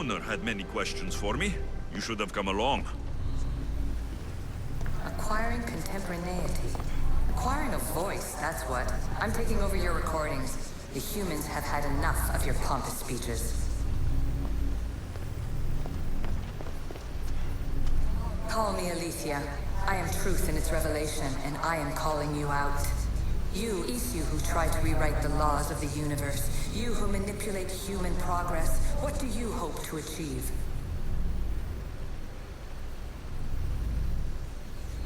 owner had many questions for me. You should have come along. Acquiring contemporaneity. Acquiring a voice, that's what. I'm taking over your recordings. The humans have had enough of your pompous speeches. Call me Aletheia. I am truth in its revelation, and I am calling you out. You, Isu, who try to rewrite the laws of the universe. You who manipulate human progress. What do you hope to achieve?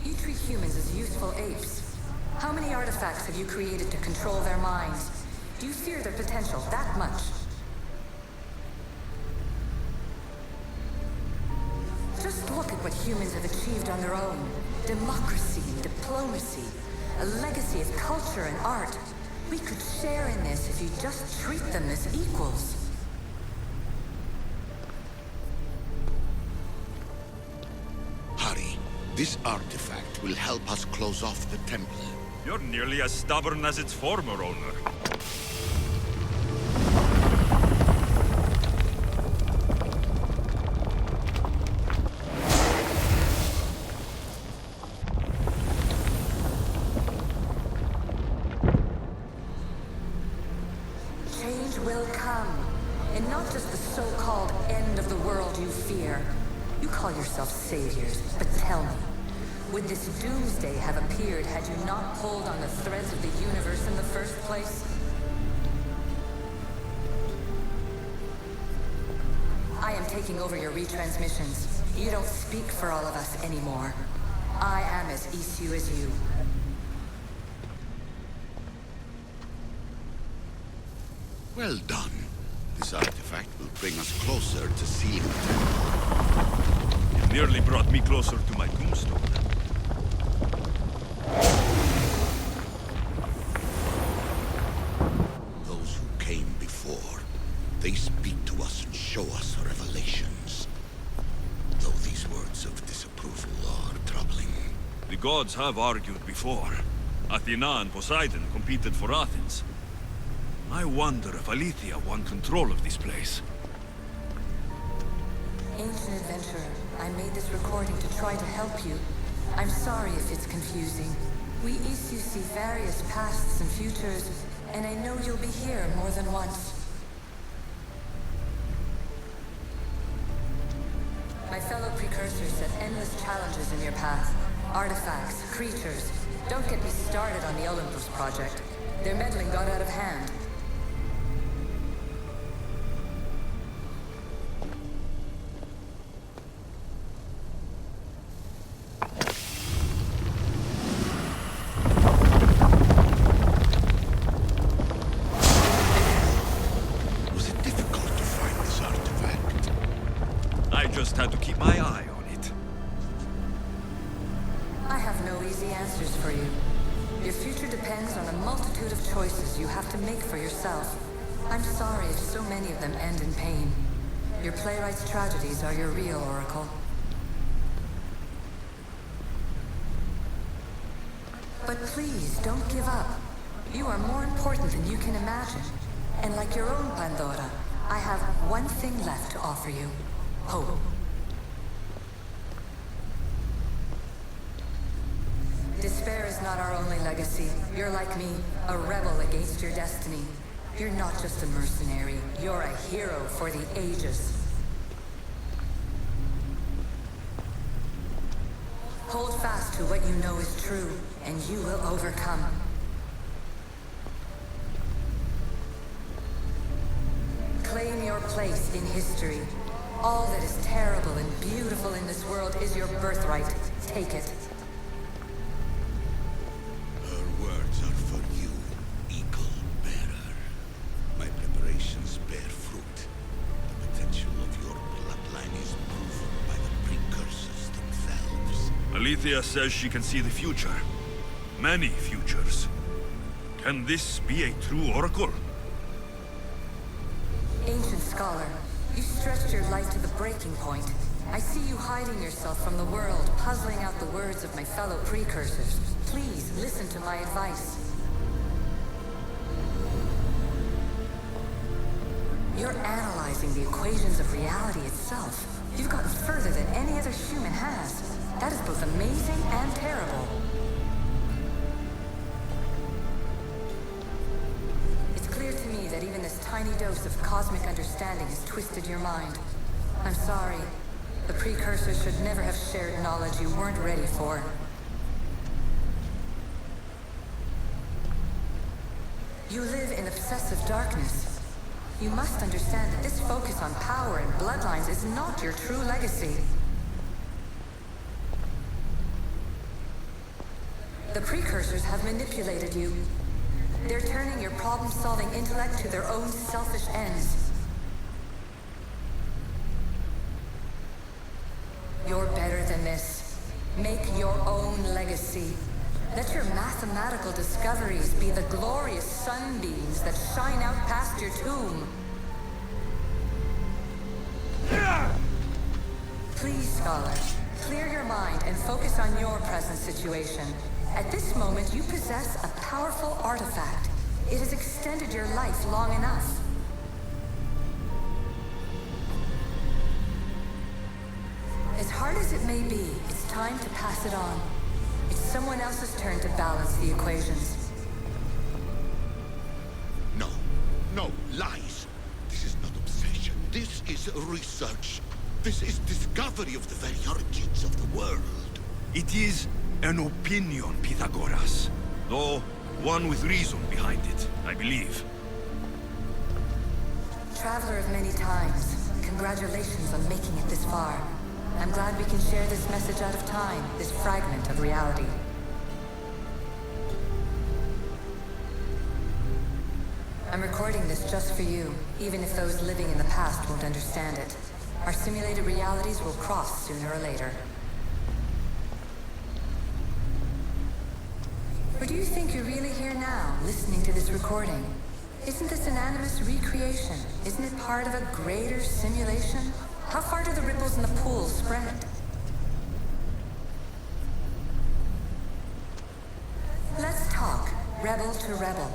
You treat humans as useful apes. How many artifacts have you created to control their minds? Do you fear their potential that much? Just look at what humans have achieved on their own. Democracy and diplomacy. A legacy of culture and art. We could share in this if you just treat them as equals. Hurry. This artifact will help us close off the temple. You're nearly as stubborn as its former owner. Change will come. And not just the so-called end of the world you fear. You call yourselves saviors, but tell me, would this doomsday have appeared had you not pulled on the threads of the universe in the first place? I am taking over your retransmissions. You don't speak for all of us anymore. I am as Isu as you. Well done. This artifact will bring us closer to sealing the temple. It nearly brought me closer to my tombstone. Those who came before, they speak to us and show us revelations. Though these words of disapproval are troubling. The gods have argued before. Athena and Poseidon competed for Athens. I wonder if Aletheia won control of this place. Ancient adventurer, I made this recording to try to help you. I'm sorry if it's confusing. We Isu see various pasts and futures, and I know you'll be here more than once. My fellow precursors set endless challenges in your path. Artifacts, creatures. Don't get me started on the Olympus project. Their meddling got out of hand. Had to keep my eye on it. I have no easy answers for you. Your future depends on a multitude of choices you have to make for yourself. I'm sorry if so many of them end in pain. Your playwright's tragedies are your real oracle. But please, don't give up. You are more important than you can imagine. And like your own Pandora, I have one thing left to offer you. Hope. Despair is not our only legacy. You're like me, a rebel against your destiny. You're not just a mercenary, you're a hero for the ages. Hold fast to what you know is true, and you will overcome. Claim your place in history. All that is terrible and beautiful in this world is your birthright. Take it. Her words are for you, eagle bearer. My preparations bear fruit. The potential of your bloodline is proven by the precursors themselves. Aletheia says she can see the future. Many futures. Can this be a true oracle? Ancient scholar, you stretched your life to the breaking point. I see you hiding yourself from the world, puzzling out the words of my fellow precursors. Please, listen to my advice. You're analyzing the equations of reality itself. You've gotten further than any other human has. That is both amazing and terrible. It's clear to me that even this tiny dose of cosmic understanding has twisted your mind. I'm sorry. The precursors should never have shared knowledge you weren't ready for. You live in obsessive darkness. You must understand that this focus on power and bloodlines is not your true legacy. The precursors have manipulated you. They're turning your problem-solving intellect to their own selfish ends. You're better than this. Make your own legacy. Let your mathematical discoveries be the glorious sunbeams that shine out past your tomb. Please, Scholar, clear your mind and focus on your present situation. At this moment, you possess a powerful artifact. It has extended your life long enough. As hard as it may be, it's time to pass it on. It's someone else's turn to balance the equations. No, no, lies. This is not obsession. This is research. This is discovery of the very origins of the world. It is an opinion, Pythagoras. Though, one with reason behind it, I believe. Traveler of many times, congratulations on making it this far. I'm glad we can share this message out of time, this fragment of reality. I'm recording this just for you, even if those living in the past won't understand it. Our simulated realities will cross sooner or later. Or do you think you're really here now, listening to this recording? Isn't this an animus recreation? Isn't it part of a greater simulation? How far do the ripples in the pool spread? Let's talk, rebel to rebel.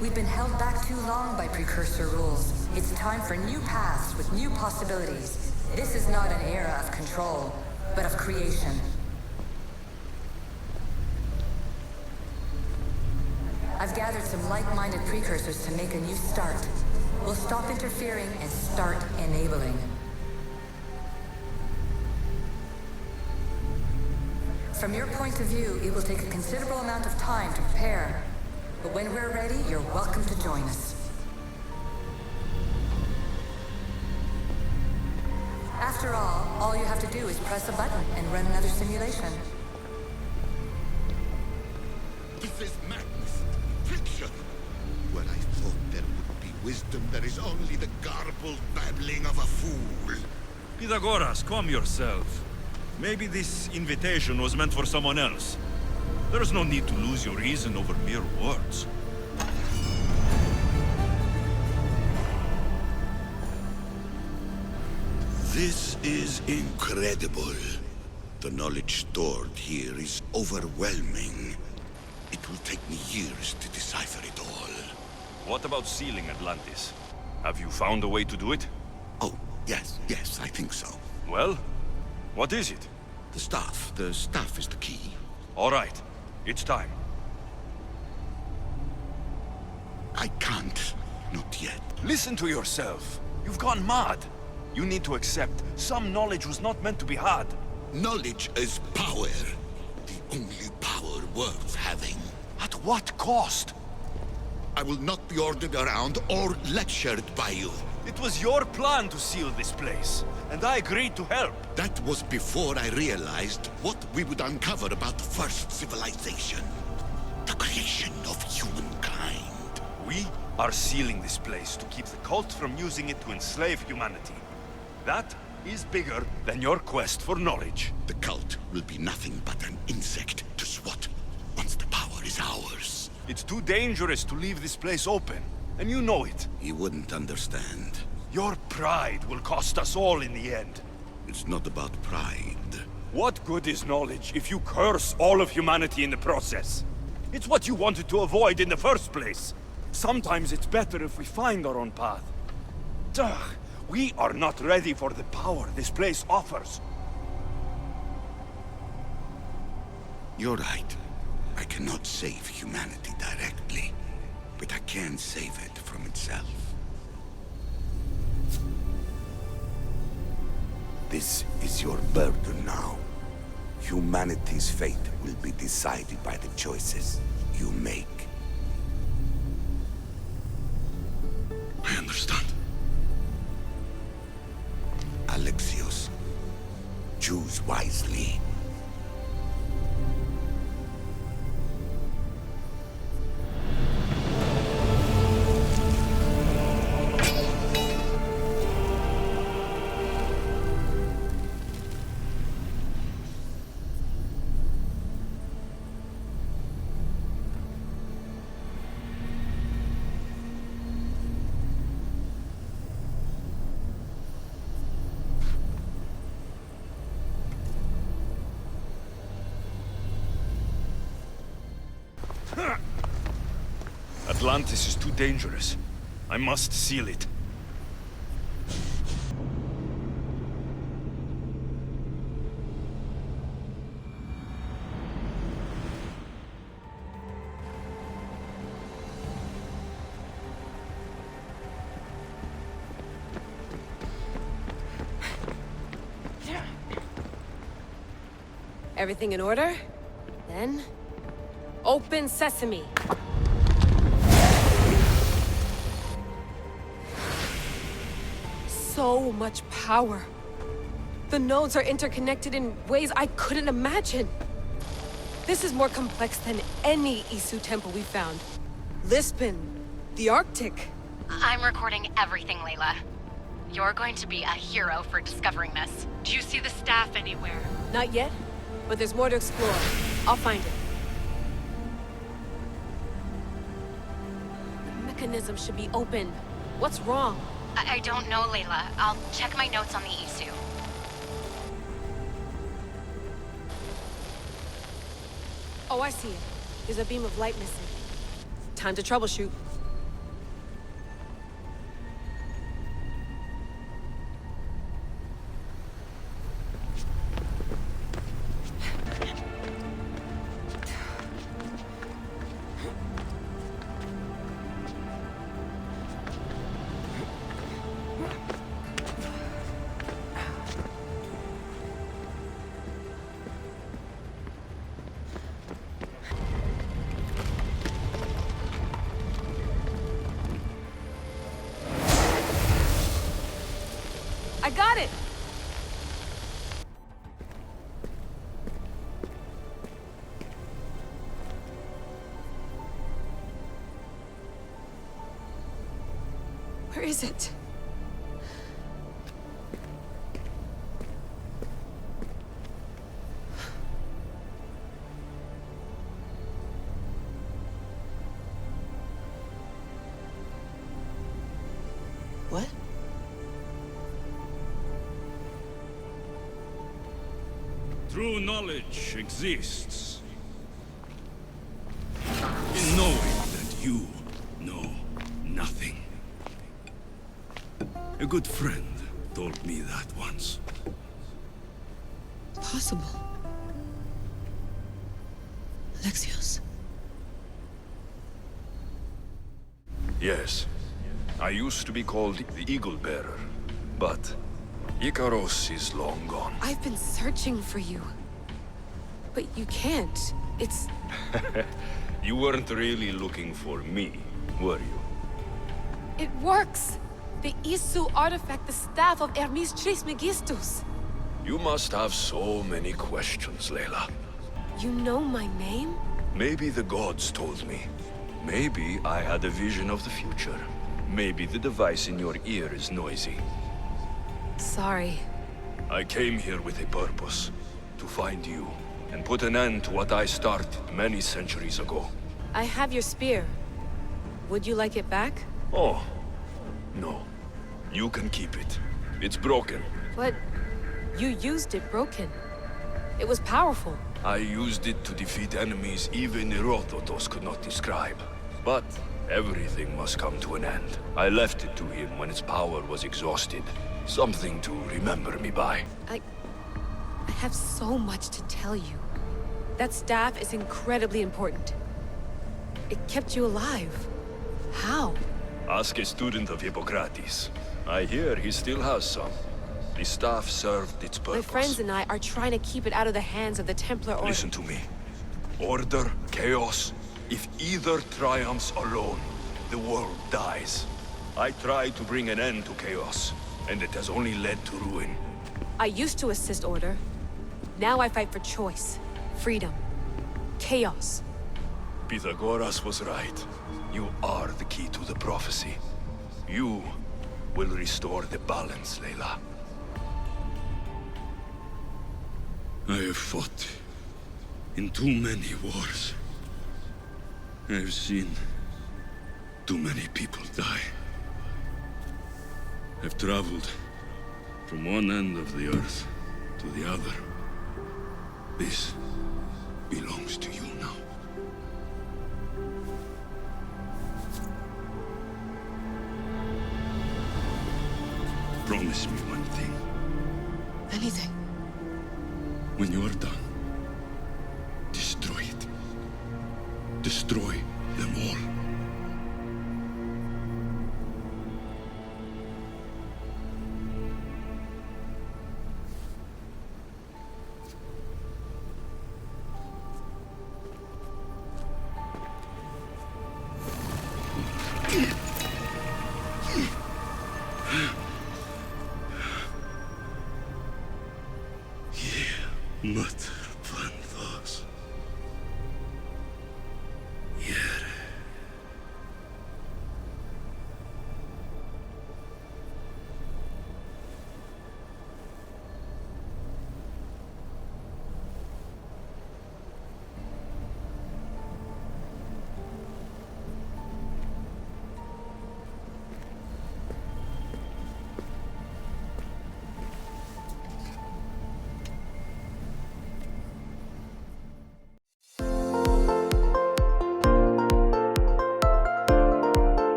We've been held back too long by precursor rules. It's time for new paths with new possibilities. This is not an era of control, but of creation. I've gathered some like-minded precursors to make a new start. We'll stop interfering and start enabling. From your point of view, it will take a considerable amount of time to prepare. But when we're ready, you're welcome to join us. After all you have to do is press a button and run another simulation. This is madness. Fiction. Where I thought there would be wisdom, there is only the garbled babbling of a fool. Pythagoras, calm yourself. Maybe this invitation was meant for someone else. There's no need to lose your reason over mere words. This is incredible. The knowledge stored here is overwhelming. It will take me years to decipher it all. What about sealing Atlantis? Have you found a way to do it? Oh, yes, I think so. Well, what is it? The staff is the key. All right, it's time. I can't, not yet. Listen to yourself. You've gone mad. You need to accept some knowledge was not meant to be had. Knowledge is power. The only power worth having. At what cost? I will not be ordered around or lectured by you. It was your plan to seal this place, and I agreed to help. That was before I realized what we would uncover about the first civilization. The creation of humankind. We are sealing this place to keep the cult from using it to enslave humanity. That is bigger than your quest for knowledge. The cult will be nothing but an insect to swat once the power is ours. It's too dangerous to leave this place open, and you know it. You wouldn't understand. Your pride will cost us all in the end. It's not about pride. What good is knowledge if you curse all of humanity in the process? It's what you wanted to avoid in the first place. Sometimes it's better if we find our own path. Ugh, we are not ready for the power this place offers. You're right. I cannot save humanity directly, but I can save it from itself. This is your burden now. Humanity's fate will be decided by the choices you make. I understand. Alexios, choose wisely. Atlantis is too dangerous. I must seal it. Everything in order? Then... open sesame! So much power. The nodes are interconnected in ways I couldn't imagine. This is more complex than any Isu temple we found. Lisbon, the Arctic. I'm recording everything, Layla. You're going to be a hero for discovering this. Do you see the staff anywhere? Not yet, but there's more to explore. I'll find it. The mechanism should be open. What's wrong? I don't know, Layla. I'll check my notes on the Isu. Oh, I see it. There's a beam of light missing. Time to troubleshoot. I got it! Where is it? What? True knowledge exists in knowing that you know nothing. A good friend told me that once. Possible. Alexios. Yes. I used to be called the Eagle Bearer, but Icaros is long gone. I've been searching for you. But you can't. It's... You weren't really looking for me, were you? it works! The Isu artifact, the staff of Hermes Trismegistus. You must have so many questions, Layla. You know my name? Maybe the gods told me. Maybe I had a vision of the future. Maybe the device in your ear is noisy. Sorry. I came here with a purpose. To find you, and put an end to what I started many centuries ago. I have your spear. Would you like it back? Oh, no. You can keep it. It's broken. But you used it broken. It was powerful. I used it to defeat enemies even Herodotus could not describe. But Everything must come to an end. I left it to him when its power was exhausted. Something to remember me by. I have so much to tell you. That staff is incredibly important. It kept you alive. How? Ask a student of Hippocrates. I hear he still has some. The staff served its purpose. My friends and I are trying to keep it out of the hands of the Templar Order. Listen to me. Order, chaos. If either triumphs alone, the world dies. I tried to bring an end to chaos, and it has only led to ruin. I used to assist Order. Now I fight for choice, freedom, chaos. Pythagoras was right. You are the key to the prophecy. You will restore the balance, Layla. I have fought in too many wars. I have seen too many people die. I've traveled from one end of the earth to the other. This belongs to you now. Promise me one thing. Anything. When you are done, destroy it. Destroy them all. Mother,